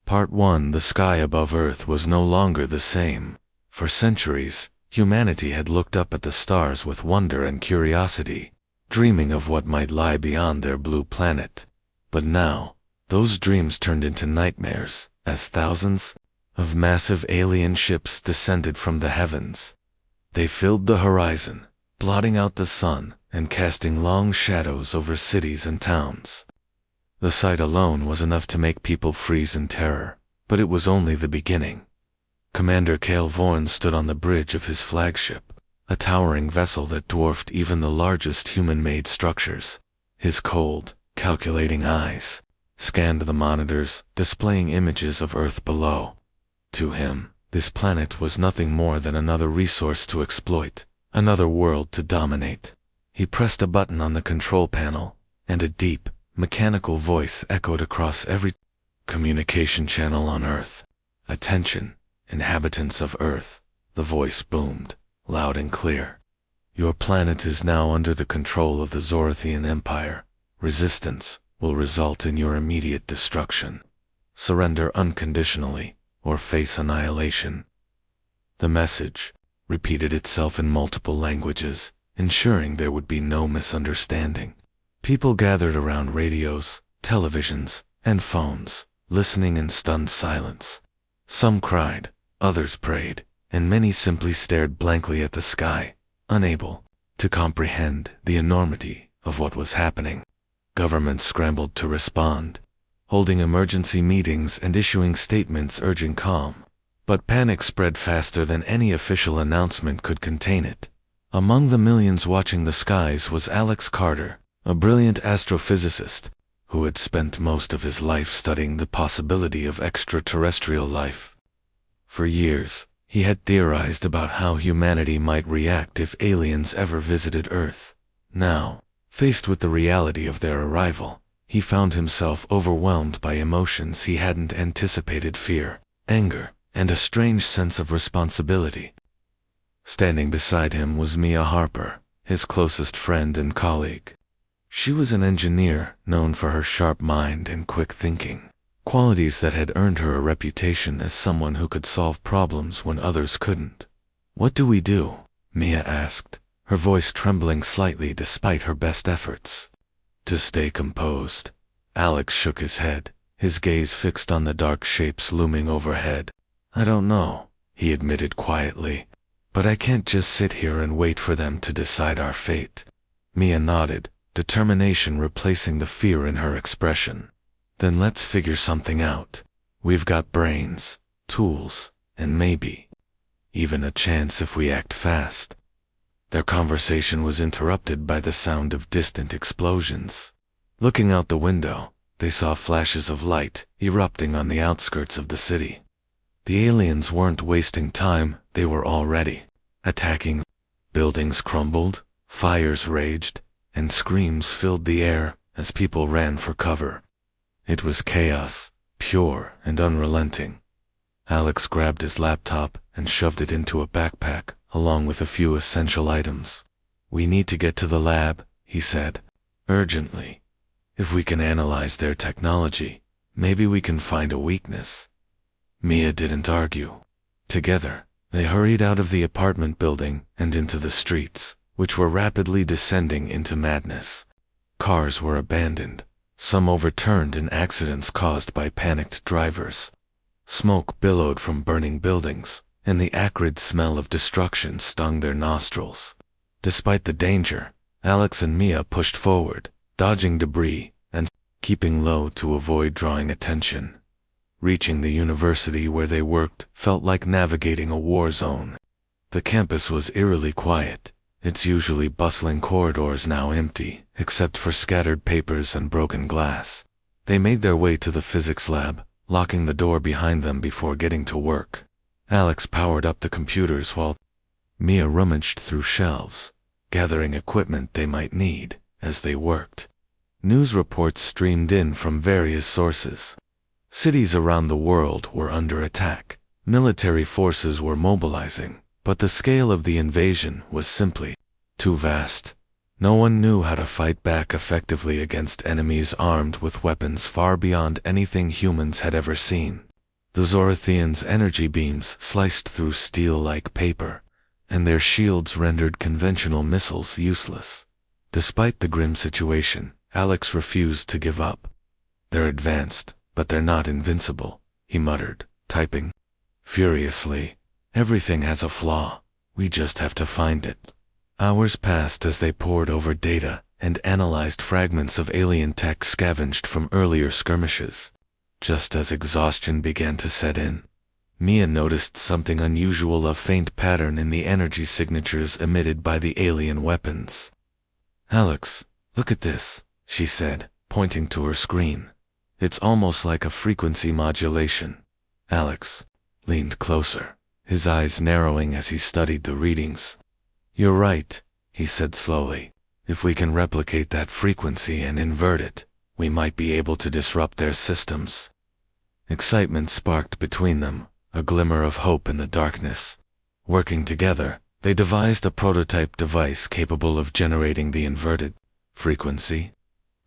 Part 1. The sky above Earth was no longer the same. For centuries, humanity had looked up at the stars with wonder and curiosity, dreaming of what might lie beyond their blue planet. But now, those dreams turned into nightmares, as thousands of massive alien ships descended from the heavens. They filled the horizon, blotting out the sun and casting long shadows over cities and towns. The sight alone was enough to make people freeze in terror, but it was only the beginning. Commander Cale Vorn stood on the bridge of his flagship, a towering vessel that dwarfed even the largest human-made structures. His cold, calculating eyes scanned the monitors, displaying images of Earth below. To him, this planet was nothing more than another resource to exploit, another world to dominate. He pressed a button on the control panel, and a deep, mechanical voice echoed across every communication channel on Earth. "Attention, inhabitants of Earth," the voice boomed, loud and clear. "Your planet is now under the control of the Zorathian Empire. Resistance will result in your immediate destruction. Surrender unconditionally, or face annihilation." The message repeated itself in multiple languages, ensuring there would be no misunderstanding. People gathered around radios, televisions, and phones, listening in stunned silence. Some cried, others prayed, and many simply stared blankly at the sky, unable to comprehend the enormity of what was happening. Governments scrambled to respond, holding emergency meetings and issuing statements urging calm. But panic spread faster than any official announcement could contain it. Among the millions watching the skies was Alex Carter, a brilliant astrophysicist who had spent most of his life studying the possibility of extraterrestrial life. For years, he had theorized about how humanity might react if aliens ever visited Earth. Now, faced with the reality of their arrival, he found himself overwhelmed by emotions he hadn't anticipated: fear, anger, and a strange sense of responsibility. Standing beside him was Mia Harper, his closest friend and colleague. She was an engineer known for her sharp mind and quick thinking, qualities that had earned her a reputation as someone who could solve problems when others couldn't. "What do we do?" Mia asked, her voice trembling slightly despite her best efforts. "To stay composed." Alex shook his head, his gaze fixed on the dark shapes looming overhead. "I don't know," he admitted quietly, "but I can't just sit here and wait for them to decide our fate." Mia nodded, determination replacing the fear in her expression. "Then let's figure something out. We've got brains, tools, and maybe even a chance if we act fast." Their conversation was interrupted by the sound of distant explosions. Looking out the window, they saw flashes of light erupting on the outskirts of the city. The aliens weren't wasting time, they were already attacking. Buildings crumbled, fires raged, and screams filled the air as people ran for cover. It was chaos, pure and unrelenting. Alex grabbed his laptop and shoved it into a backpack, along with a few essential items. "We need to get to the lab," he said, urgently. "If we can analyze their technology, maybe we can find a weakness." Mia didn't argue. Together, they hurried out of the apartment building and into the streets, which were rapidly descending into madness. Cars were abandoned, some overturned in accidents caused by panicked drivers. Smoke billowed from burning buildings, and the acrid smell of destruction stung their nostrils. Despite the danger, Alex and Mia pushed forward, dodging debris and keeping low to avoid drawing attention. Reaching the university where they worked felt like navigating a war zone. The campus was eerily quiet, its usually bustling corridors now empty, except for scattered papers and broken glass. They made their way to the physics lab, locking the door behind them before getting to work. Alex powered up the computers while Mia rummaged through shelves, gathering equipment they might need as they worked. News reports streamed in from various sources. Cities around the world were under attack. Military forces were mobilizing, but the scale of the invasion was simply too vast. No one knew how to fight back effectively against enemies armed with weapons far beyond anything humans had ever seen. The Zorathians' energy beams sliced through steel like paper, and their shields rendered conventional missiles useless. Despite the grim situation, Alex refused to give up. "They're advanced, but they're not invincible," he muttered, typing furiously. "Everything has a flaw. We just have to find it." Hours passed as they pored over data and analyzed fragments of alien tech scavenged from earlier skirmishes. Just as exhaustion began to set in, Mia noticed something unusual, a faint pattern in the energy signatures emitted by the alien weapons. "Alex, look at this," she said, pointing to her screen. "It's almost like a frequency modulation." Alex leaned closer, his eyes narrowing as he studied the readings. "You're right," he said slowly. "If we can replicate that frequency and invert it, we might be able to disrupt their systems." Excitement sparked between them, a glimmer of hope in the darkness. Working together, they devised a prototype device capable of generating the inverted frequency.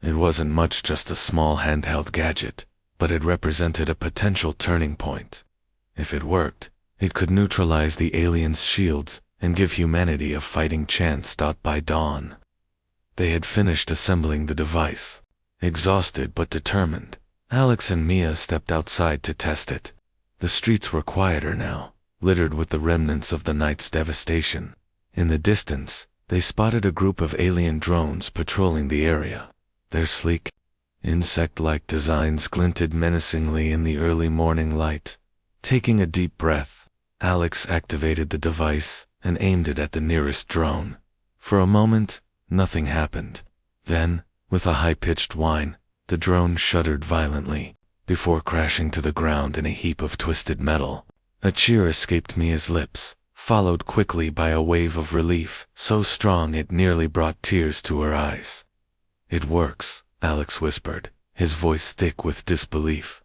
It wasn't much, just a small handheld gadget, but it represented a potential turning point. If it worked, it could neutralize the aliens' shields and give humanity a fighting chance. By dawn, they had finished assembling the device. Exhausted but determined, Alex and Mia stepped outside to test it. The streets were quieter now, littered with the remnants of the night's devastation. In the distance, they spotted a group of alien drones patrolling the area. Their sleek, insect-like designs glinted menacingly in the early morning light. Taking a deep breath, Alex activated the device and aimed it at the nearest drone. For a moment, nothing happened. Then, with a high-pitched whine, the drone shuddered violently, before crashing to the ground in a heap of twisted metal. A cheer escaped Mia's lips, followed quickly by a wave of relief, so strong it nearly brought tears to her eyes. "It works," Alex whispered, his voice thick with disbelief.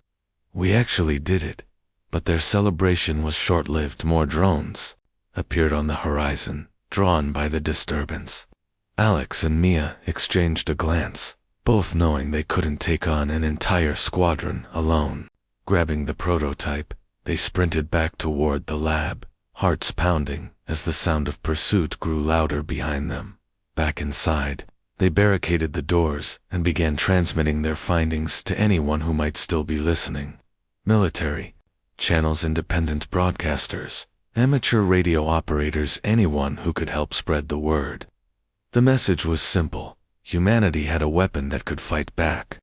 "We actually did it." But their celebration was short-lived. More drones appeared on the horizon, drawn by the disturbance. Alex and Mia exchanged a glance, both knowing they couldn't take on an entire squadron alone. Grabbing the prototype, they sprinted back toward the lab, hearts pounding as the sound of pursuit grew louder behind them. Back inside, they barricaded the doors and began transmitting their findings to anyone who might still be listening. Military channels, independent broadcasters, amateur radio operators, anyone who could help spread the word. The message was simple. Humanity had a weapon that could fight back.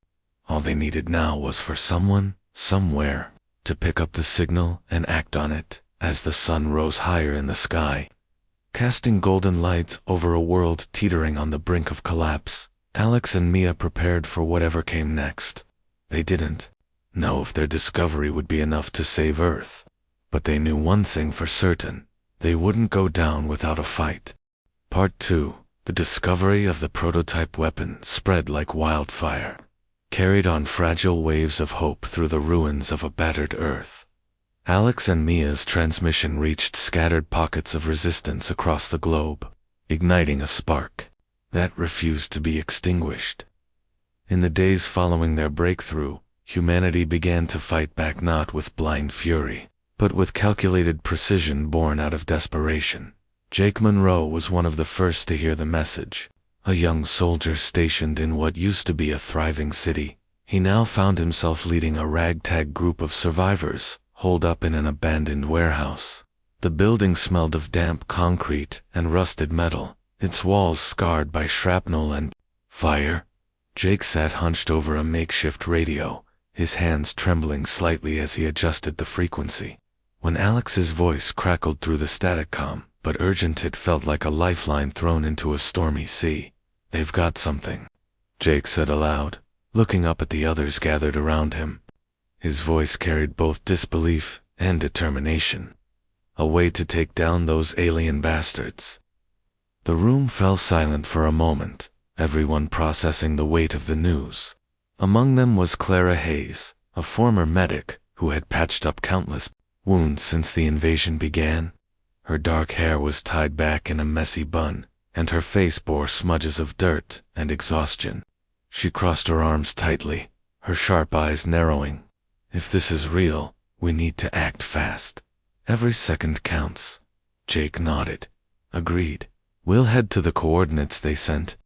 All they needed now was for someone, somewhere, to pick up the signal and act on it. As the sun rose higher in the sky, casting golden light over a world teetering on the brink of collapse, Alex and Mia prepared for whatever came next. They didn't know if their discovery would be enough to save Earth, but they knew one thing for certain: they wouldn't go down without a fight. Part 2. The discovery of the prototype weapon spread like wildfire, carried on fragile waves of hope through the ruins of a battered Earth. Alex and Mia's transmission reached scattered pockets of resistance across the globe, igniting a spark that refused to be extinguished. In the days following their breakthrough, humanity began to fight back, not with blind fury, but with calculated precision born out of desperation. Jake Monroe was one of the first to hear the message. A young soldier stationed in what used to be a thriving city, he now found himself leading a ragtag group of survivors, holed up in an abandoned warehouse. The building smelled of damp concrete and rusted metal, its walls scarred by shrapnel and fire. Jake sat hunched over a makeshift radio, his hands trembling slightly as he adjusted the frequency. When Alex's voice crackled through the staticom, but urgent, it felt like a lifeline thrown into a stormy sea. "They've got something," Jake said aloud, looking up at the others gathered around him. His voice carried both disbelief and determination. "A way to take down those alien bastards." The room fell silent for a moment, everyone processing the weight of the news. Among them was Clara Hayes, a former medic who had patched up countless wounds since the invasion began. Her dark hair was tied back in a messy bun, and her face bore smudges of dirt and exhaustion. She crossed her arms tightly, her sharp eyes narrowing. "If this is real, We need to act fast. Every second counts. Jake nodded. Agreed. We'll head to the coordinates they sent.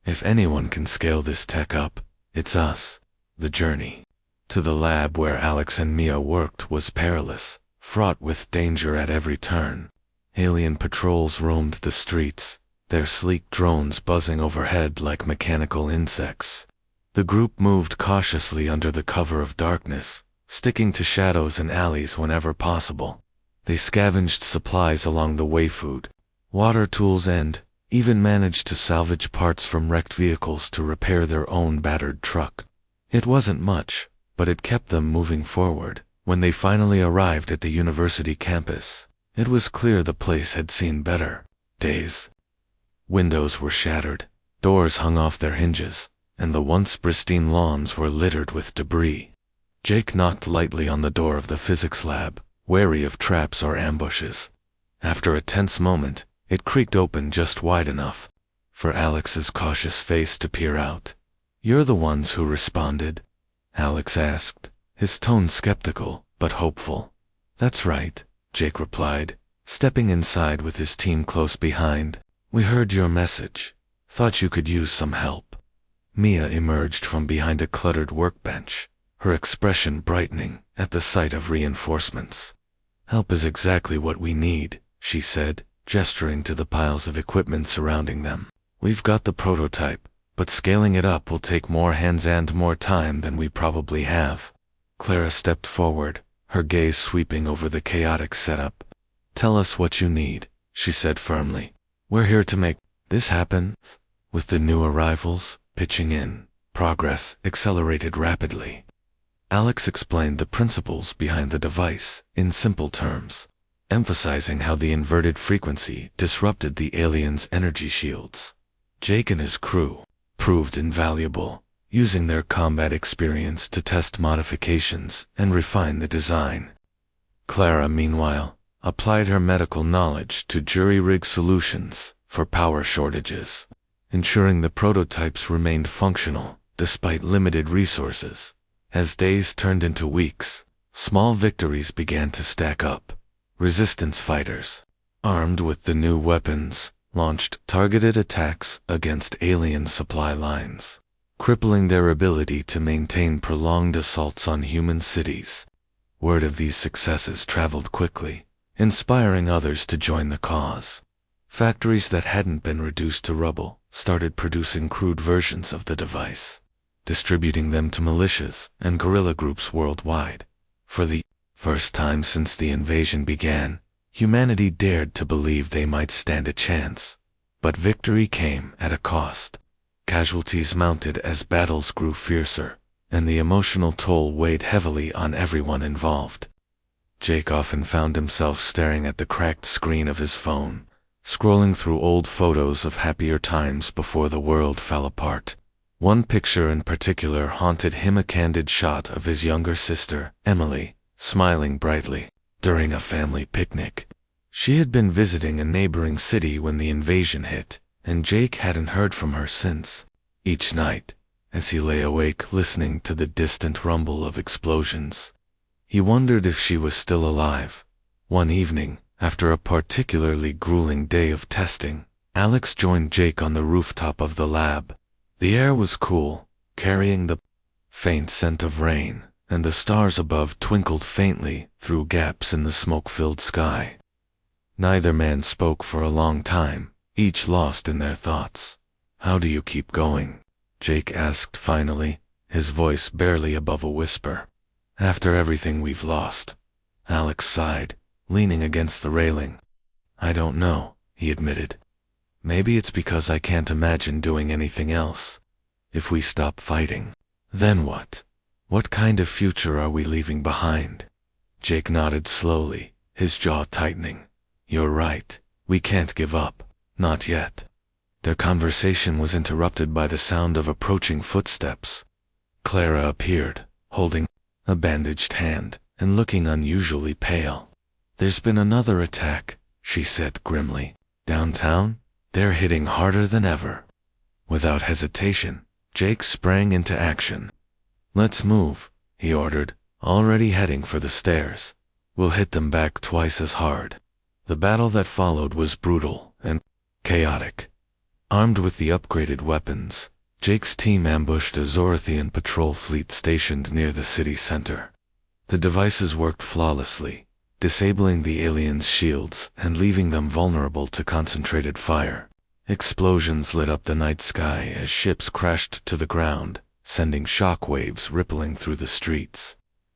If anyone can scale this tech up, it's us. The journey to the lab where Alex and Mia worked was perilous, fraught with danger at every turn. Alien patrols roamed the streets, their sleek drones buzzing overhead like mechanical insects. The group moved cautiously under the cover of darkness, sticking to shadows and alleys whenever possible. They scavenged supplies along the way, food, water, tools, and even managed to salvage parts from wrecked vehicles to repair their own battered truck. It wasn't much, but it kept them moving forward. When they finally arrived at the university campus, it was clear the place had seen better days. Windows were shattered, doors hung off their hinges, and the once pristine lawns were littered with debris. Jake knocked lightly on the door of the physics lab, wary of traps or ambushes. After a tense moment, it creaked open just wide enough for Alex's cautious face to peer out. "You're the ones who responded?" Alex asked, his tone skeptical but hopeful. "That's right," Jake replied, stepping inside with his team close behind. "We heard your message. Thought you could use some help." Mia emerged from behind a cluttered workbench, her expression brightening at the sight of reinforcements. "Help is exactly what we need," she said, gesturing to the piles of equipment surrounding them. "We've got the prototype, but scaling it up will take more hands and more time than we probably have." Clara stepped forward, her gaze sweeping over the chaotic setup. "Tell us what you need," she said firmly. "We're here to make this happen." With the new arrivals pitching in, progress accelerated rapidly. Alex explained the principles behind the device in simple terms, emphasizing how the inverted frequency disrupted the aliens' energy shields. Jake and his crew proved invaluable, using their combat experience to test modifications and refine the design. Clara, meanwhile, applied her medical knowledge to jury-rig solutions for power shortages, ensuring the prototypes remained functional despite limited resources. As days turned into weeks, small victories began to stack up. Resistance fighters, armed with the new weapons, launched targeted attacks against alien supply lines, crippling their ability to maintain prolonged assaults on human cities. Word of these successes traveled quickly, inspiring others to join the cause. Factories that hadn't been reduced to rubble started producing crude versions of the device, distributing them to militias and guerrilla groups worldwide. For the first time since the invasion began, humanity dared to believe they might stand a chance. But victory came at a cost. Casualties mounted as battles grew fiercer, and the emotional toll weighed heavily on everyone involved. Jake often found himself staring at the cracked screen of his phone, scrolling through old photos of happier times before the world fell apart. One picture in particular haunted him, a candid shot of his younger sister, Emily, smiling brightly during a family picnic. She had been visiting a neighboring city when the invasion hit, and Jake hadn't heard from her since. Each night, as he lay awake listening to the distant rumble of explosions, he wondered if she was still alive. One evening, after a particularly grueling day of testing, Alex joined Jake on the rooftop of the lab. The air was cool, carrying the faint scent of rain, and the stars above twinkled faintly through gaps in the smoke-filled sky. Neither man spoke for a long time, each lost in their thoughts. "How do you keep going?" Jake asked finally, his voice barely above a whisper. "After everything we've lost," Alex sighed, leaning against the railing. "I don't know," he admitted. "Maybe it's because I can't imagine doing anything else. If we stop fighting, then what? What kind of future are we leaving behind?" Jake nodded slowly, his jaw tightening. "You're right. We can't give up. Not yet." Their conversation was interrupted by the sound of approaching footsteps. Clara appeared, holding a bandaged hand and looking unusually pale. "There's been another attack," she said grimly. "Downtown? They're hitting harder than ever." Without hesitation, Jake sprang into action. "Let's move," he ordered, already heading for the stairs. We'll hit them back twice as hard. The battle that followed was brutal and chaotic. Armed with the upgraded weapons, Jake's team ambushed a Zorathian patrol fleet stationed near the city center. The devices worked flawlessly, disabling the aliens' shields and leaving them vulnerable to concentrated fire. Explosions lit up the night sky as ships crashed to the ground, sending shockwaves rippling through the streets.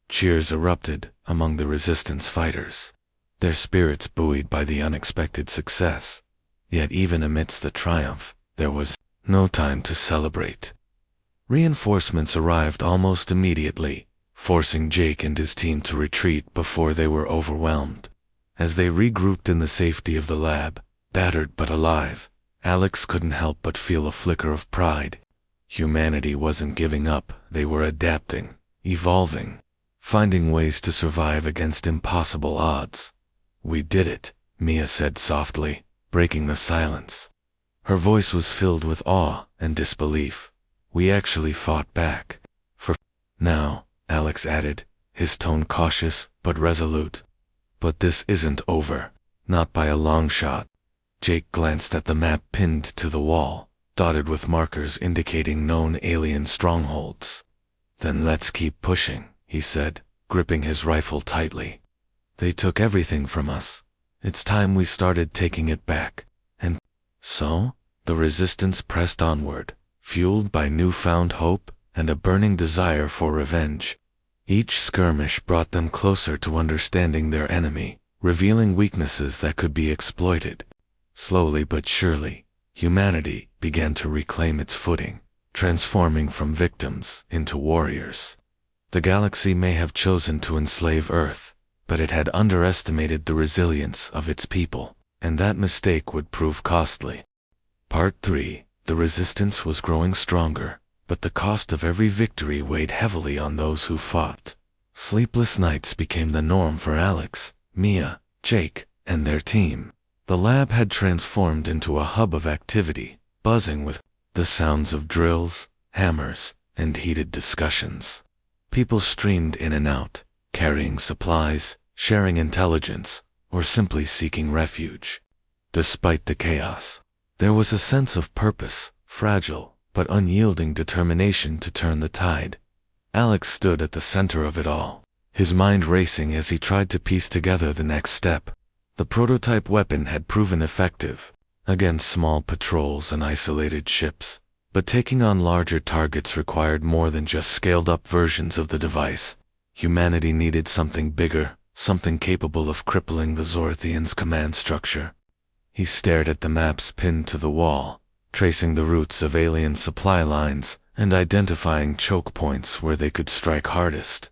Cheers erupted among the resistance fighters, their spirits buoyed by the unexpected success. Yet even amidst the triumph, there was no time to celebrate. Reinforcements arrived almost immediately, forcing Jake and his team to retreat before they were overwhelmed. As they regrouped in the safety of the lab, battered but alive, Alex couldn't help but feel a flicker of pride. Humanity wasn't giving up, they were adapting, evolving, finding ways to survive against impossible odds. "We did it," Mia said softly, breaking the silence. Her voice was filled with awe and disbelief. "We actually fought back. For now," Alex added, his tone cautious but resolute. "But this isn't over. Not by a long shot." Jake glanced at the map pinned to the wall, dotted with markers indicating known alien strongholds. "Then let's keep pushing," he said, gripping his rifle tightly. "They took everything from us. It's time we started taking it back." And so, the resistance pressed onward, fueled by newfound hope and a burning desire for revenge. Each skirmish brought them closer to understanding their enemy, revealing weaknesses that could be exploited. Slowly but surely, humanity began to reclaim its footing, transforming from victims into warriors. The galaxy may have chosen to enslave Earth, but it had underestimated the resilience of its people, and that mistake would prove costly. Part 3. The resistance was growing stronger, but the cost of every victory weighed heavily on those who fought. Sleepless nights became the norm for Alex, Mia, Jake, and their team. The lab had transformed into a hub of activity, buzzing with the sounds of drills, hammers, and heated discussions. People streamed in and out, carrying supplies, sharing intelligence, or simply seeking refuge. Despite the chaos, there was a sense of purpose, fragile but unyielding determination to turn the tide. Alex stood at the center of it all, his mind racing as he tried to piece together the next step. The prototype weapon had proven effective against small patrols and isolated ships, but taking on larger targets required more than just scaled-up versions of the device. Humanity needed something bigger, something capable of crippling the Zorathians' command structure. He stared at the maps pinned to the wall, tracing the routes of alien supply lines and identifying choke points where they could strike hardest.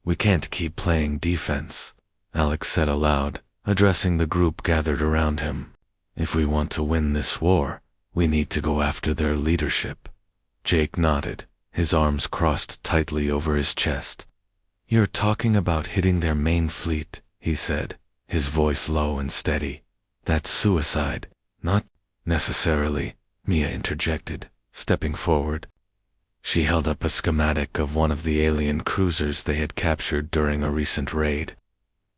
"We can't keep playing defense," Alex said aloud, addressing the group gathered around him. "If we want to win this war, we need to go after their leadership." Jake nodded, his arms crossed tightly over his chest. "You're talking about hitting their main fleet," he said, his voice low and steady. "That's suicide." "Not necessarily," Mia interjected, stepping forward. She held up a schematic of one of the alien cruisers they had captured during a recent raid.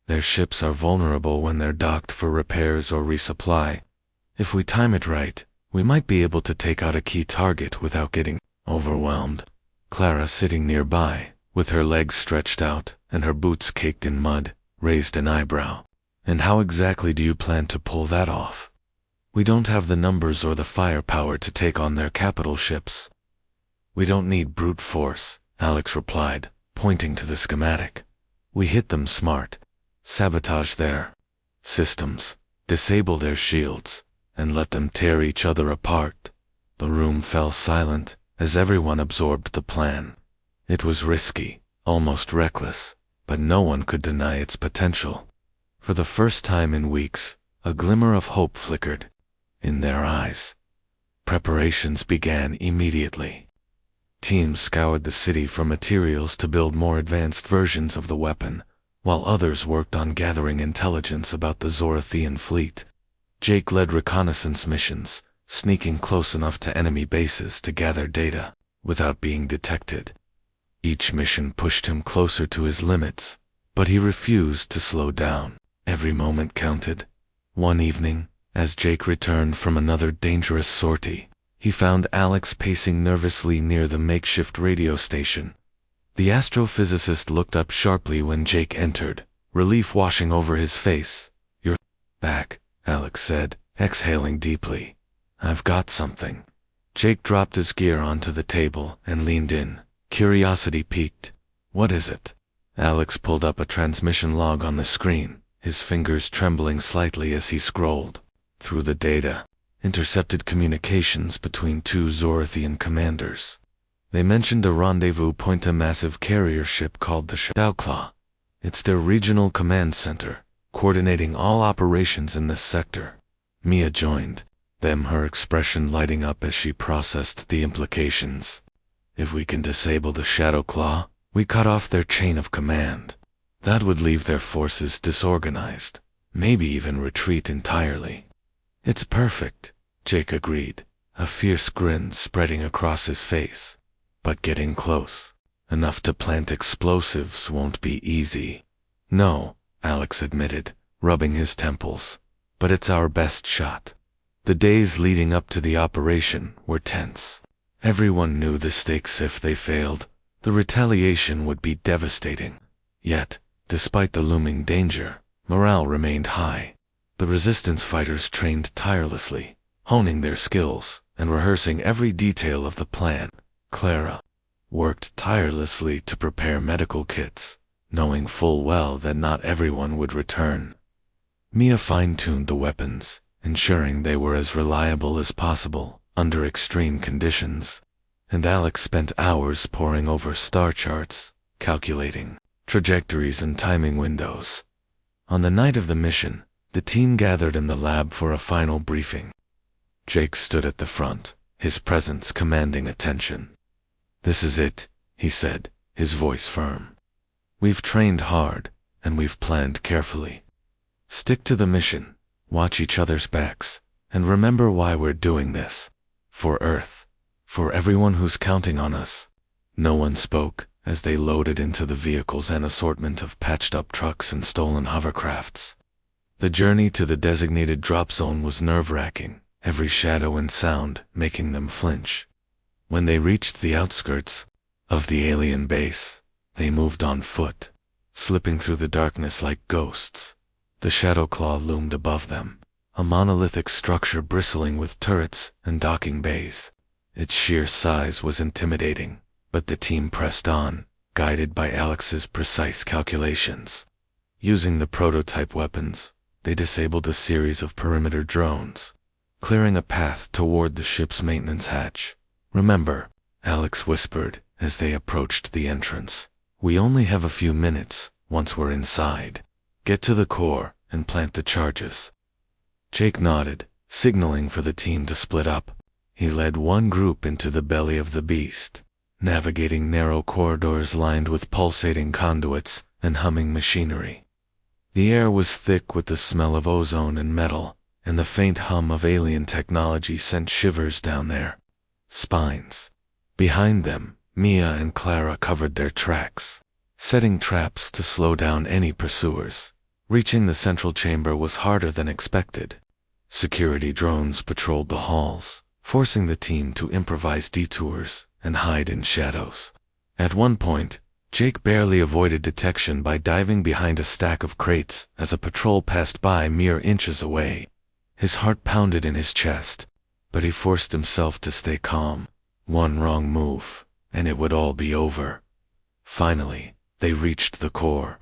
"Their ships are vulnerable when they're docked for repairs or resupply. If we time it right, we might be able to take out a key target without getting overwhelmed." Clara, sitting nearby, with her legs stretched out and her boots caked in mud, raised an eyebrow. "And how exactly do you plan to pull that off?" "We don't have the numbers or the firepower to take on their capital ships." "We don't need brute force," Alex replied, pointing to the schematic. "We hit them smart. Sabotage their systems, disable their shields, and let them tear each other apart." The room fell silent as everyone absorbed the plan. It was risky, almost reckless, but no one could deny its potential. For the first time in weeks, a glimmer of hope flickered in their eyes. Preparations began immediately. Teams scoured the city for materials to build more advanced versions of the weapon, while others worked on gathering intelligence about the Zorathian fleet. Jake led reconnaissance missions, sneaking close enough to enemy bases to gather data without being detected. Each mission pushed him closer to his limits, but he refused to slow down. Every moment counted. One evening, as Jake returned from another dangerous sortie, he found Alex pacing nervously near the makeshift radio station. The astrophysicist looked up sharply when Jake entered, relief washing over his face. "You're back," Alex said, exhaling deeply. "I've got something." Jake dropped his gear onto the table and leaned in, curiosity piqued. "What is it?" Alex pulled up a transmission log on the screen, his fingers trembling slightly as he scrolled through the data. Intercepted communications between two Zorathian commanders. They mentioned a rendezvous point, a massive carrier ship called the Shadowclaw. It's their regional command center, coordinating all operations in this sector. Mia joined them, her expression lighting up as she processed the implications. "If we can disable the Shadowclaw, we cut off their chain of command. That would leave their forces disorganized, maybe even retreat entirely." "It's perfect," Jake agreed, a fierce grin spreading across his face. "But getting close enough to plant explosives won't be easy." "No," Alex admitted, rubbing his temples, "but it's our best shot." The days leading up to the operation were tense. Everyone knew the stakes. If they failed, the retaliation would be devastating. Yet, despite the looming danger, morale remained high. The resistance fighters trained tirelessly, honing their skills and rehearsing every detail of the plan. Clara worked tirelessly to prepare medical kits, knowing full well that not everyone would return. Mia fine-tuned the weapons, ensuring they were as reliable as possible under extreme conditions, and Alex spent hours poring over star charts, calculating trajectories and timing windows. On the night of the mission, the team gathered in the lab for a final briefing. Jake stood at the front, his presence commanding attention. "This is it," he said, his voice firm. "We've trained hard, and we've planned carefully. Stick to the mission, watch each other's backs, and remember why we're doing this. For Earth. For everyone who's counting on us." No one spoke as they loaded into the vehicles an assortment of patched-up trucks and stolen hovercrafts. The journey to the designated drop zone was nerve-wracking, every shadow and sound making them flinch. When they reached the outskirts of the alien base, they moved on foot, slipping through the darkness like ghosts. The Shadowclaw loomed above them, a monolithic structure bristling with turrets and docking bays. Its sheer size was intimidating, but the team pressed on, guided by Alex's precise calculations. Using the prototype weapons, they disabled a series of perimeter drones, clearing a path toward the ship's maintenance hatch. "Remember," Alex whispered as they approached the entrance, "we only have a few minutes once we're inside. Get to the core and plant the charges." Jake nodded, signaling for the team to split up. He led one group into the belly of the beast, navigating narrow corridors lined with pulsating conduits and humming machinery. The air was thick with the smell of ozone and metal, and the faint hum of alien technology sent shivers down their spines. Behind them, Mia and Clara covered their tracks, setting traps to slow down any pursuers. Reaching the central chamber was harder than expected. Security drones patrolled the halls, forcing the team to improvise detours and hide in shadows. At one point, Jake barely avoided detection by diving behind a stack of crates as a patrol passed by mere inches away. His heart pounded in his chest, but he forced himself to stay calm. One wrong move, and it would all be over. Finally, they reached the core.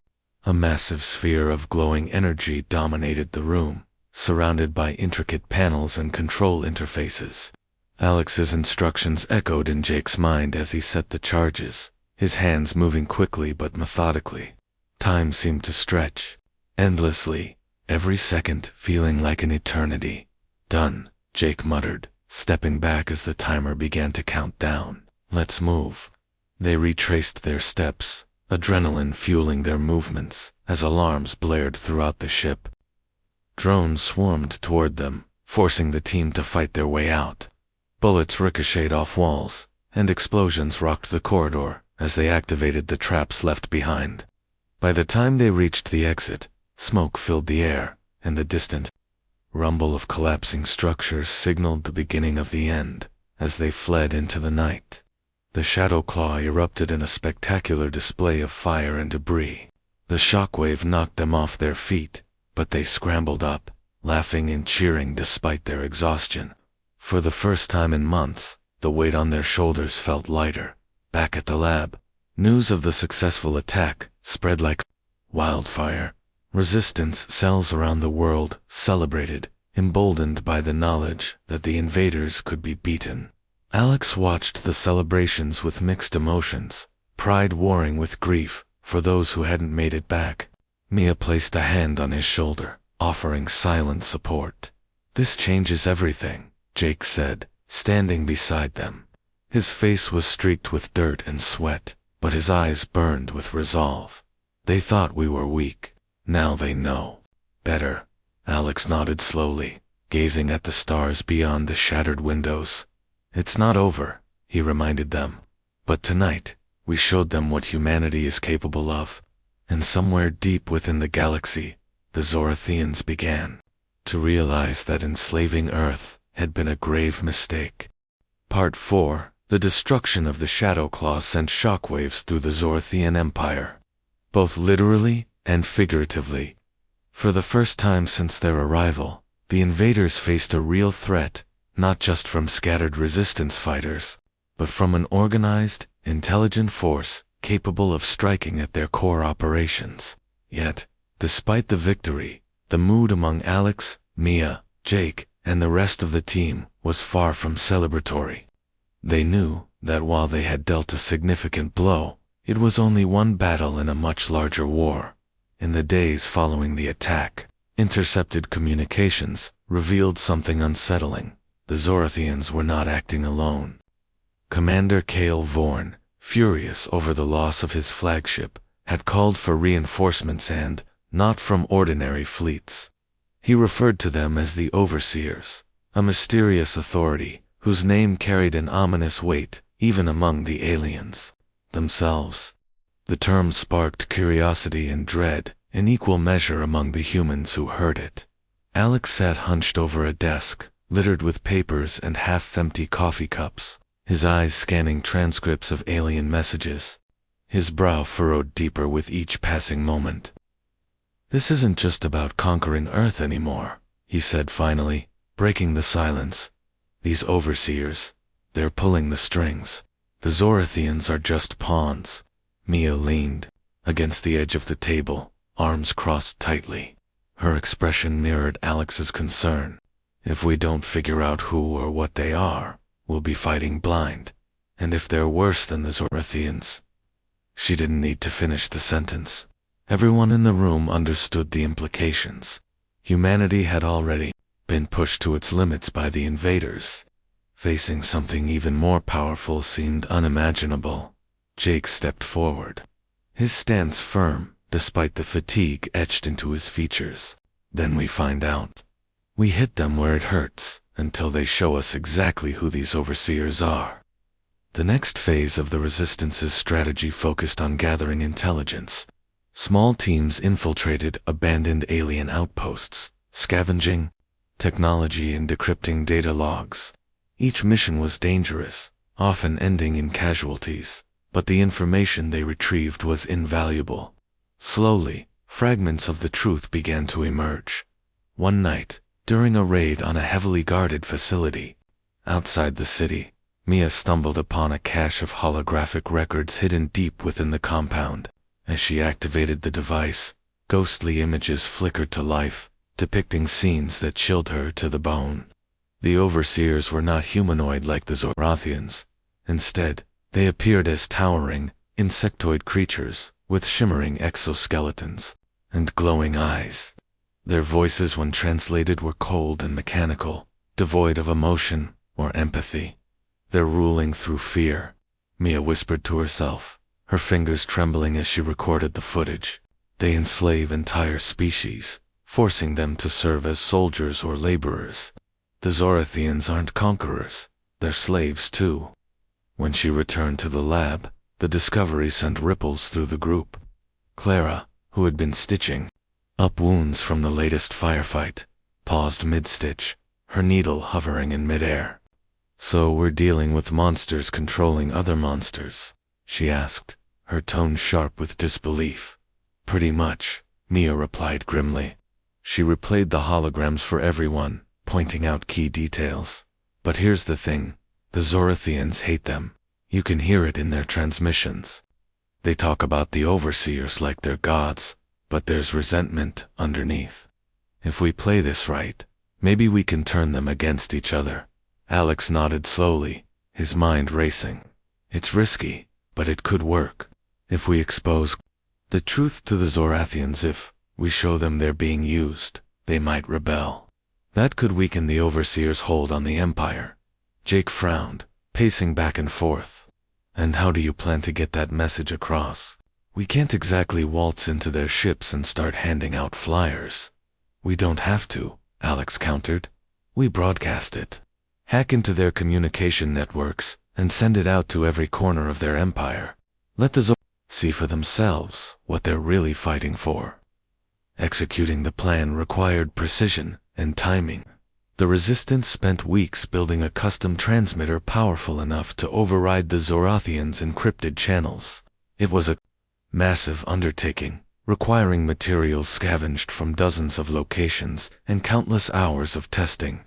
A massive sphere of glowing energy dominated the room, surrounded by intricate panels and control interfaces. Alex's instructions echoed in Jake's mind as he set the charges, his hands moving quickly but methodically. Time seemed to stretch endlessly, every second feeling like an eternity. "Done," Jake muttered, stepping back as the timer began to count down. "Let's move." They retraced their steps, adrenaline fueling their movements as alarms blared throughout the ship. Drones swarmed toward them, forcing the team to fight their way out. Bullets ricocheted off walls, and explosions rocked the corridor, as they activated the traps left behind. By the time they reached the exit, smoke filled the air, and the distant rumble of collapsing structures signaled the beginning of the end. As they fled into the night, the Shadow Claw erupted in a spectacular display of fire and debris. The shockwave knocked them off their feet, but they scrambled up, laughing and cheering despite their exhaustion. For the first time in months, the weight on their shoulders felt lighter. Back at the lab, news of the successful attack spread like wildfire. Resistance cells around the world celebrated, emboldened by the knowledge that the invaders could be beaten. Alex watched the celebrations with mixed emotions, pride warring with grief for those who hadn't made it back. Mia placed a hand on his shoulder, offering silent support. "This changes everything," Jake said, standing beside them. His face was streaked with dirt and sweat, but his eyes burned with resolve. "They thought we were weak. Now they know better." Alex nodded slowly, gazing at the stars beyond the shattered windows. "It's not over," he reminded them. "But tonight, we showed them what humanity is capable of." And somewhere deep within the galaxy, the Zorathians began to realize that enslaving Earth had been a grave mistake. Part 4. The destruction of the Shadow Claw sent shockwaves through the Zorathian Empire, both literally and figuratively. For the first time since their arrival, the invaders faced a real threat, not just from scattered resistance fighters, but from an organized, intelligent force capable of striking at their core operations. Yet, despite the victory, the mood among Alex, Mia, Jake, and the rest of the team was far from celebratory. They knew that while they had dealt a significant blow, it was only one battle in a much larger war. In the days following the attack, intercepted communications revealed something unsettling. The Zorathians were not acting alone. Commander Cale Vorn, furious over the loss of his flagship, had called for reinforcements and, not from ordinary fleets. He referred to them as the Overseers, a mysterious authority whose name carried an ominous weight even among the aliens themselves. The term sparked curiosity and dread in equal measure among the humans who heard it. Alex sat hunched over a desk, littered with papers and half-empty coffee cups, his eyes scanning transcripts of alien messages, his brow furrowed deeper with each passing moment. "This isn't just about conquering Earth anymore," he said finally, breaking the silence. "These Overseers, they're pulling the strings. The Zorathians are just pawns." Mia leaned against the edge of the table, arms crossed tightly. Her expression mirrored Alex's concern. "If we don't figure out who or what they are, we'll be fighting blind. And if they're worse than the Zorathians..." She didn't need to finish the sentence. Everyone in the room understood the implications. Humanity had already been pushed to its limits by the invaders. Facing something even more powerful seemed unimaginable. Jake stepped forward, his stance firm, despite the fatigue etched into his features. "Then we find out. We hit them where it hurts, until they show us exactly who these Overseers are." The next phase of the Resistance's strategy focused on gathering intelligence. Small teams infiltrated abandoned alien outposts, scavenging technology and decrypting data logs. Each mission was dangerous, often ending in casualties, but the information they retrieved was invaluable. Slowly, fragments of the truth began to emerge. One night, during a raid on a heavily guarded facility outside the city, Mia stumbled upon a cache of holographic records hidden deep within the compound. As she activated the device, ghostly images flickered to life, depicting scenes that chilled her to the bone. The Overseers were not humanoid like the Zorathians. Instead, they appeared as towering, insectoid creatures with shimmering exoskeletons and glowing eyes. Their voices, when translated, were cold and mechanical, devoid of emotion or empathy. "They're ruling through fear," Mia whispered to herself, her fingers trembling as she recorded the footage. "They enslave entire species, forcing them to serve as soldiers or laborers. The Zorathians aren't conquerors, they're slaves too." When she returned to the lab, The discovery sent ripples through the group. Clara, who had been stitching up wounds from the latest firefight, paused mid-stitch, her needle hovering in midair. "So we're dealing with monsters controlling other monsters?" she asked, her tone sharp with disbelief. "Pretty much," Mia replied grimly. She replayed the holograms for everyone, pointing out key details. "But here's the thing, the Zorathians hate them. You can hear it in their transmissions. They talk about the overseers like they're gods, but there's resentment underneath. If we play this right, maybe we can turn them against each other." Alex nodded slowly, his mind racing. "It's risky, but it could work. If we expose the truth to the Zorathians, if we show them they're being used, they might rebel. That could weaken the overseer's hold on the Empire." Jake frowned, pacing back and forth. "And how do you plan to get that message across? We can't exactly waltz into their ships and start handing out flyers." "We don't have to," Alex countered. "We broadcast it. Hack into their communication networks and send it out to every corner of their empire. Let the see for themselves what they're really fighting for." Executing the plan required precision and timing. The Resistance spent weeks building a custom transmitter powerful enough to override the Zorathians' encrypted channels. It was a massive undertaking, requiring materials scavenged from dozens of locations and countless hours of testing.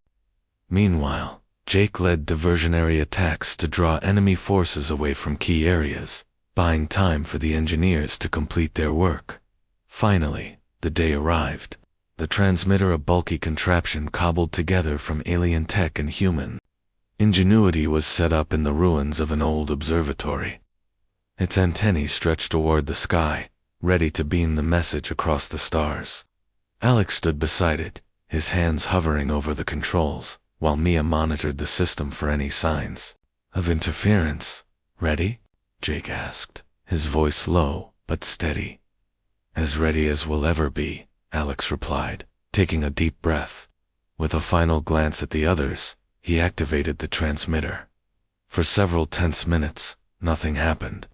Meanwhile, Jake led diversionary attacks to draw enemy forces away from key areas, buying time for the engineers to complete their work. Finally, the day arrived. The transmitter, a bulky contraption cobbled together from alien tech and human ingenuity, was set up in the ruins of an old observatory. Its antennae stretched toward the sky, ready to beam the message across the stars. Alex stood beside it, his hands hovering over the controls, while Mia monitored the system for any signs of interference. "Ready?" Jake asked, his voice low but steady. "As ready as we'll ever be," Alex replied, taking a deep breath. With a final glance at the others, he activated the transmitter. For several tense minutes, nothing happened.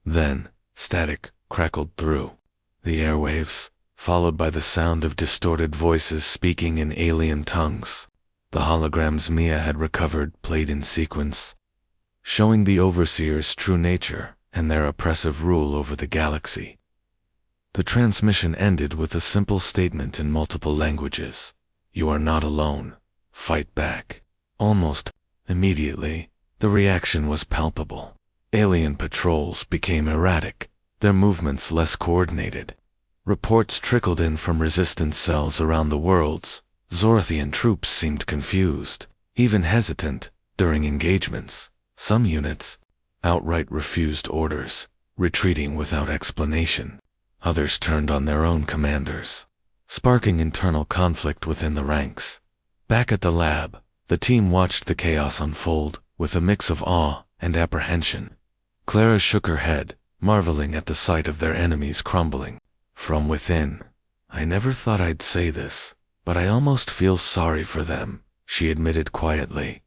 Then, static crackled through the airwaves, followed by the sound of distorted voices speaking in alien tongues. The holograms Mia had recovered played in sequence, showing the Overseer's true nature and their oppressive rule over the galaxy. The transmission ended with a simple statement in multiple languages: "You are not alone. Fight back." Almost immediately, the reaction was palpable. Alien patrols became erratic, their movements less coordinated. Reports trickled in from resistance cells around the worlds. Zorathian troops seemed confused, even hesitant, during engagements. Some units outright refused orders, retreating without explanation. Others turned on their own commanders, sparking internal conflict within the ranks. Back at the lab, the team watched the chaos unfold, with a mix of awe and apprehension. Clara shook her head, marveling at the sight of their enemies crumbling from within. "I never thought I'd say this, but I almost feel sorry for them," she admitted quietly.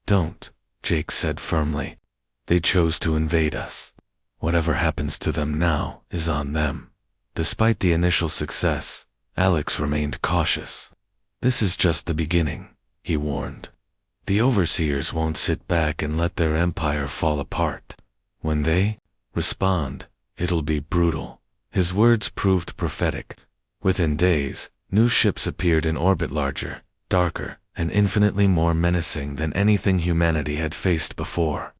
"Don't," Jake said firmly. "They chose to invade us. Whatever happens to them now is on them." Despite the initial success, Alex remained cautious. "This is just the beginning," he warned. "The Overseers won't sit back and let their empire fall apart. When they respond, it'll be brutal." His words proved prophetic. Within days, new ships appeared in orbit, larger, darker, and infinitely more menacing than anything humanity had faced before.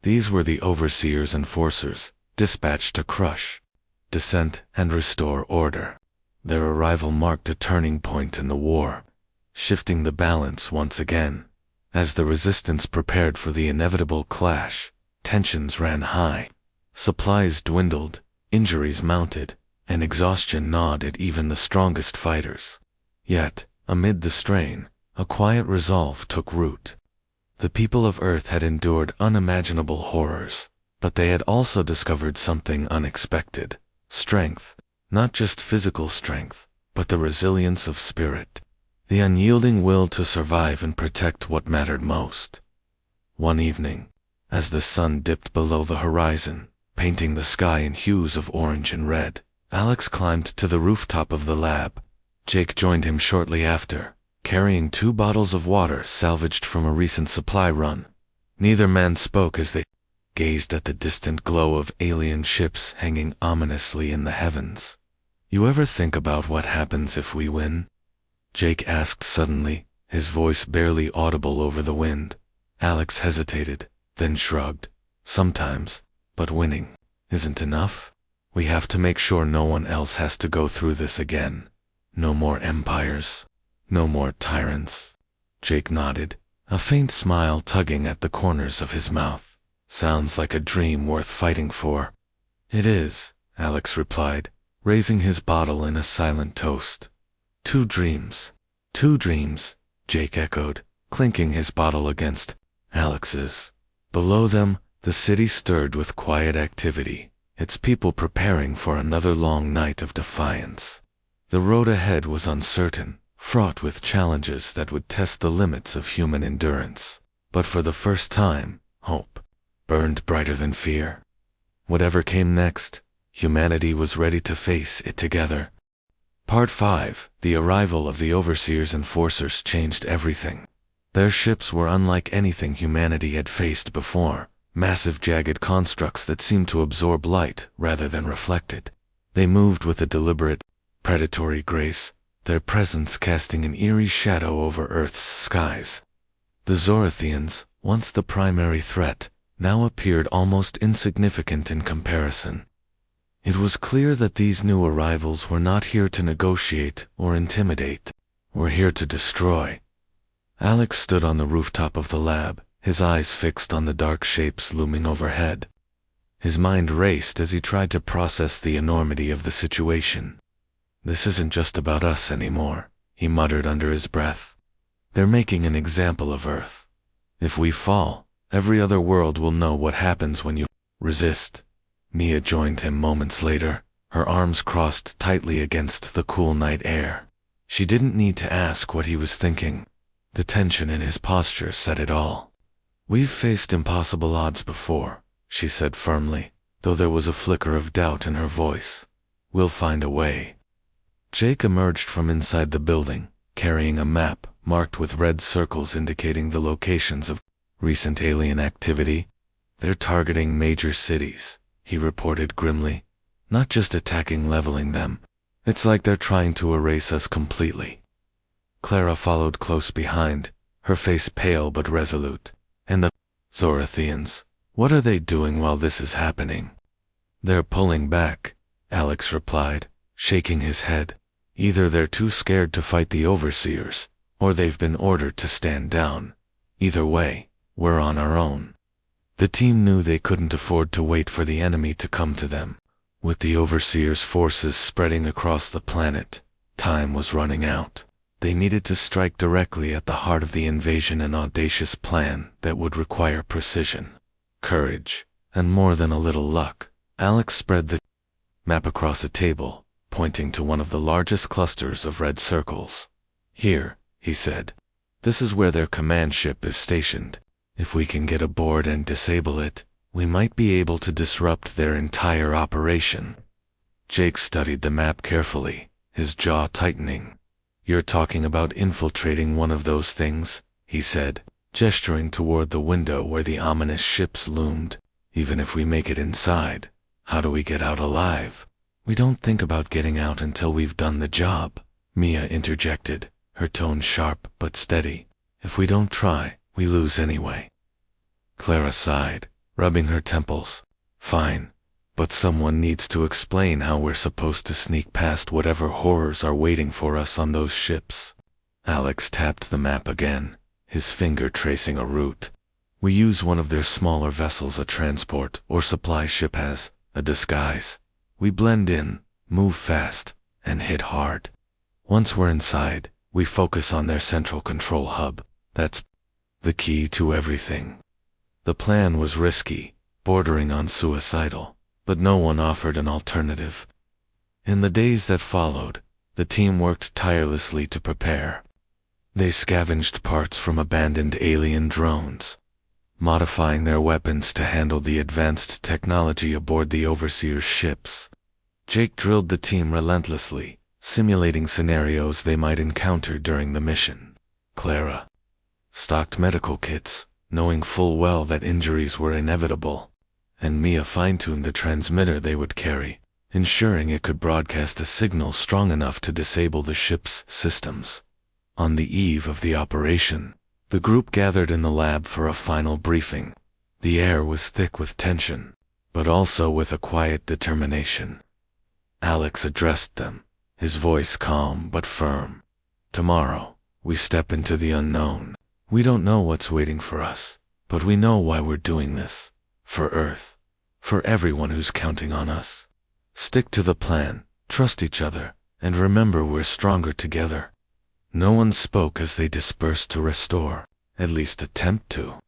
These were the Overseers' enforcers, dispatched to crush, dissent, and restore order. Their arrival marked a turning point in the war, shifting the balance once again. As the Resistance prepared for the inevitable clash, tensions ran high. Supplies dwindled, injuries mounted, and exhaustion gnawed at even the strongest fighters. Yet, amid the strain, a quiet resolve took root. The people of Earth had endured unimaginable horrors, but they had also discovered something unexpected: strength. Not just physical strength, but the resilience of spirit. The unyielding will to survive and protect what mattered most. One evening, as the sun dipped below the horizon, painting the sky in hues of orange and red. Alex climbed to the rooftop of the lab. Jake joined him shortly after, carrying 2 bottles of water salvaged from a recent supply run. Neither man spoke as they gazed at the distant glow of alien ships hanging ominously in the heavens. "You ever think about what happens if we win?" Jake asked suddenly, his voice barely audible over the wind. Alex hesitated, then shrugged. "Sometimes, but winning isn't enough. We have to make sure no one else has to go through this again. No more empires. No more tyrants." Jake nodded, a faint smile tugging at the corners of his mouth. "Sounds like a dream worth fighting for." "It is," Alex replied, raising his bottle in a silent toast. "Two dreams." "Two dreams," Jake echoed, clinking his bottle against Alex's. Below them, the city stirred with quiet activity, its people preparing for another long night of defiance. The road ahead was uncertain, fraught with challenges that would test the limits of human endurance. But for the first time, hope burned brighter than fear. Whatever came next, humanity was ready to face it together. Part 5. The arrival of the Overseers and Forcers changed everything. Their ships were unlike anything humanity had faced before, massive jagged constructs that seemed to absorb light rather than reflect it. They moved with a deliberate, predatory grace, their presence casting an eerie shadow over Earth's skies. The Zorathians, once the primary threat, now appeared almost insignificant in comparison. It was clear that these new arrivals were not here to negotiate or intimidate, were here to destroy. Alex stood on the rooftop of the lab, his eyes fixed on the dark shapes looming overhead. His mind raced as he tried to process the enormity of the situation. "This isn't just about us anymore," he muttered under his breath. "They're making an example of Earth. If we fall, every other world will know what happens when you resist." Mia joined him moments later, her arms crossed tightly against the cool night air. She didn't need to ask what he was thinking. The tension in his posture said it all. "We've faced impossible odds before," she said firmly, though there was a flicker of doubt in her voice. "We'll find a way." Jake emerged from inside the building, carrying a map marked with red circles indicating the locations of recent alien activity. "They're targeting major cities," he reported grimly. "Not just attacking, leveling them. It's like they're trying to erase us completely." Clara followed close behind, her face pale but resolute. "And the Zorathians, what are they doing while this is happening?" "They're pulling back," Alex replied, shaking his head. "Either they're too scared to fight the Overseers, or they've been ordered to stand down. Either way, we're on our own." The team knew they couldn't afford to wait for the enemy to come to them. With the Overseers' forces spreading across the planet, time was running out. They needed to strike directly at the heart of the invasion, an audacious plan that would require precision, courage, and more than a little luck. Alex spread the map across a table, pointing to one of the largest clusters of red circles. "Here," he said. "This is where their command ship is stationed. If we can get aboard and disable it, we might be able to disrupt their entire operation." Jake studied the map carefully, his jaw tightening. "You're talking about infiltrating one of those things," he said, gesturing toward the window where the ominous ships loomed. "Even if we make it inside, how do we get out alive?" "We don't think about getting out until we've done the job," Mia interjected, her tone sharp but steady. "If we don't try, we lose anyway." Clara sighed, rubbing her temples. "Fine, but someone needs to explain how we're supposed to sneak past whatever horrors are waiting for us on those ships." Alex tapped the map again, his finger tracing a route. "We use one of their smaller vessels, a transport or supply ship, as a disguise. We blend in, move fast, and hit hard. Once we're inside, we focus on their central control hub. That's the key to everything." The plan was risky, bordering on suicidal, but no one offered an alternative. In the days that followed, the team worked tirelessly to prepare. They scavenged parts from abandoned alien drones, modifying their weapons to handle the advanced technology aboard the Overseer's ships. Jake drilled the team relentlessly, simulating scenarios they might encounter during the mission. Clara stocked medical kits, knowing full well that injuries were inevitable, and Mia fine-tuned the transmitter they would carry, ensuring it could broadcast a signal strong enough to disable the ship's systems. On the eve of the operation, the group gathered in the lab for a final briefing. The air was thick with tension, but also with a quiet determination. Alex addressed them, his voice calm but firm. "Tomorrow, we step into the unknown. We don't know what's waiting for us, but we know why we're doing this. For Earth. For everyone who's counting on us. Stick to the plan, trust each other, and remember we're stronger together." No one spoke as they dispersed to restore, at least attempt to.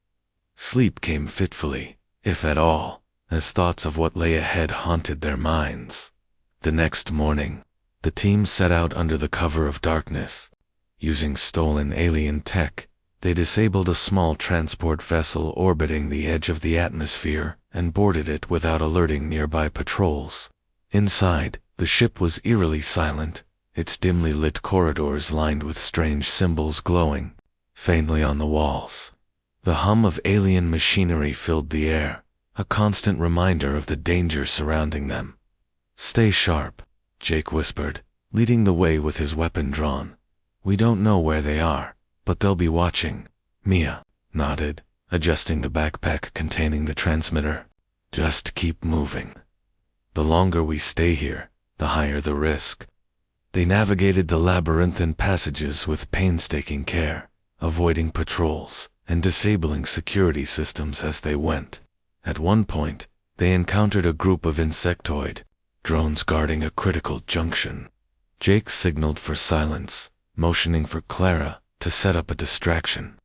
Sleep came fitfully, if at all, as thoughts of what lay ahead haunted their minds. The next morning, the team set out under the cover of darkness. Using stolen alien tech, they disabled a small transport vessel orbiting the edge of the atmosphere and boarded it without alerting nearby patrols. Inside, the ship was eerily silent, its dimly lit corridors lined with strange symbols glowing faintly on the walls. The hum of alien machinery filled the air, a constant reminder of the danger surrounding them. "Stay sharp," Jake whispered, leading the way with his weapon drawn. "We don't know where they are, but they'll be watching." Mia nodded, adjusting the backpack containing the transmitter. "Just keep moving. The longer we stay here, the higher the risk." They navigated the labyrinthine passages with painstaking care, avoiding patrols and disabling security systems as they went. At one point, they encountered a group of insectoid drones guarding a critical junction. Jake signaled for silence, motioning for Clara to set up a distraction.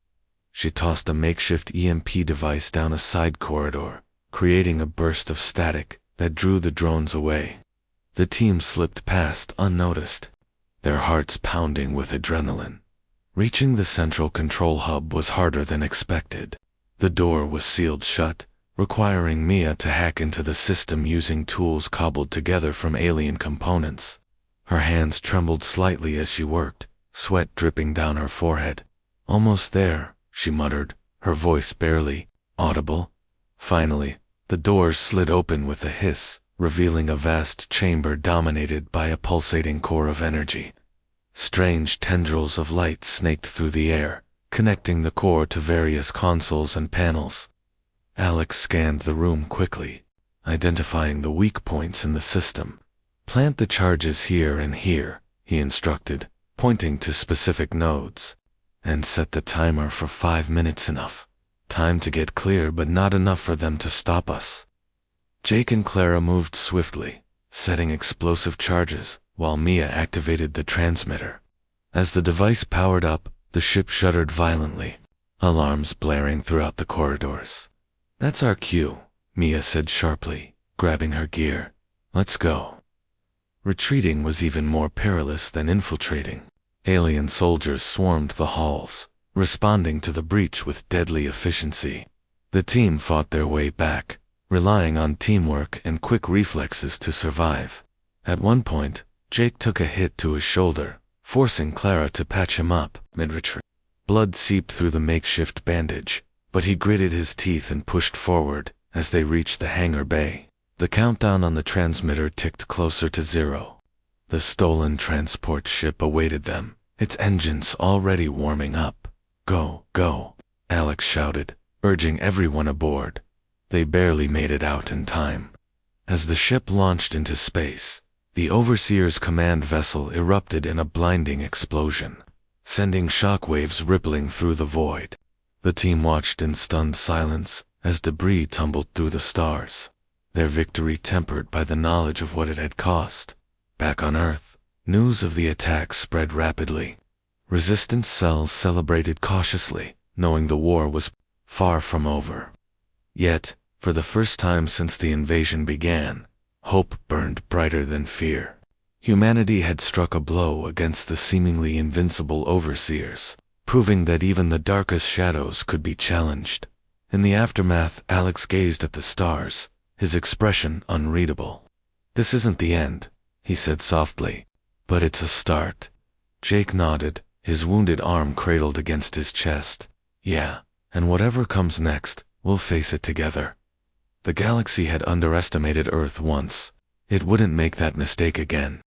She tossed a makeshift EMP device down a side corridor, creating a burst of static that drew the drones away. The team slipped past unnoticed, their hearts pounding with adrenaline. Reaching the central control hub was harder than expected. The door was sealed shut, requiring Mia to hack into the system using tools cobbled together from alien components. Her hands trembled slightly as she worked, sweat dripping down her forehead. "Almost there," she muttered, her voice barely audible. Finally, the doors slid open with a hiss, revealing a vast chamber dominated by a pulsating core of energy. Strange tendrils of light snaked through the air, connecting the core to various consoles and panels. Alex scanned the room quickly, identifying the weak points in the system. "Plant the charges here and here," he instructed, pointing to specific nodes. "And set the timer for 5 minutes enough. Time to get clear but not enough for them to stop us." Jake and Clara moved swiftly, setting explosive charges, while Mia activated the transmitter. As the device powered up, the ship shuddered violently, alarms blaring throughout the corridors. "That's our cue," Mia said sharply, grabbing her gear. "Let's go." Retreating was even more perilous than infiltrating. Alien soldiers swarmed the halls, responding to the breach with deadly efficiency. The team fought their way back, relying on teamwork and quick reflexes to survive. At one point, Jake took a hit to his shoulder, forcing Clara to patch him up mid-retreat. Blood seeped through the makeshift bandage, but he gritted his teeth and pushed forward as they reached the hangar bay. The countdown on the transmitter ticked closer to 0. The stolen transport ship awaited them, its engines already warming up. "Go, go," Alex shouted, urging everyone aboard. They barely made it out in time. As the ship launched into space, the Overseer's command vessel erupted in a blinding explosion, sending shockwaves rippling through the void. The team watched in stunned silence as debris tumbled through the stars, their victory tempered by the knowledge of what it had cost. Back on Earth, news of the attack spread rapidly. Resistance cells celebrated cautiously, knowing the war was far from over. Yet, for the first time since the invasion began, hope burned brighter than fear. Humanity had struck a blow against the seemingly invincible Overseers, proving that even the darkest shadows could be challenged. In the aftermath, Alex gazed at the stars, his expression unreadable. "This isn't the end," he said softly, "but it's a start." Jake nodded, his wounded arm cradled against his chest. "Yeah, and whatever comes next, we'll face it together." The galaxy had underestimated Earth once. It wouldn't make that mistake again.